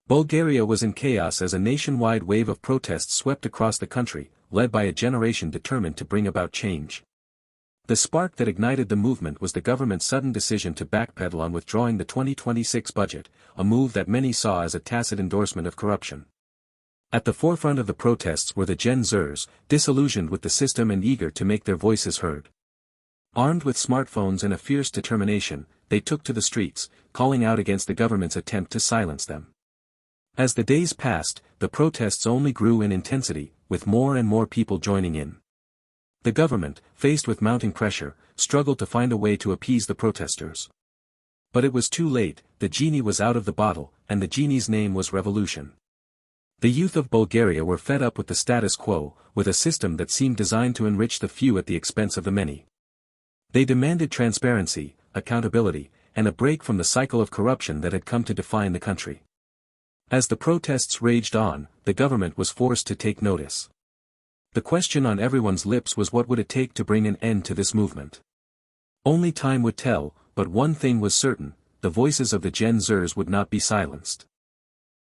Bulgaria was in chaos as a nationwide wave of protests swept across the country, led by a generation determined to bring about change. The spark that ignited the movement was the government's sudden decision to backpedal on withdrawing the 2026 budget, a move that many saw as a tacit endorsement of corruption. At the forefront of the protests were the Gen Zers, disillusioned with the system and eager to make their voices heard. Armed with smartphones and a fierce determination, they took to the streets, calling out against the government's attempt to silence them. As the days passed, the protests only grew in intensity, with more and more people joining in. The government, faced with mounting pressure, struggled to find a way to appease the protesters. But it was too late, the genie was out of the bottle, and the genie's name was revolution. The youth of Bulgaria were fed up with the status quo, with a system that seemed designed to enrich the few at the expense of the many. They demanded transparency, accountability, and a break from the cycle of corruption that had come to define the country. As the protests raged on, the government was forced to take notice. The question on everyone's lips was, what would it take to bring an end to this movement? Only time would tell, but one thing was certain: the voices of the Gen Zers would not be silenced.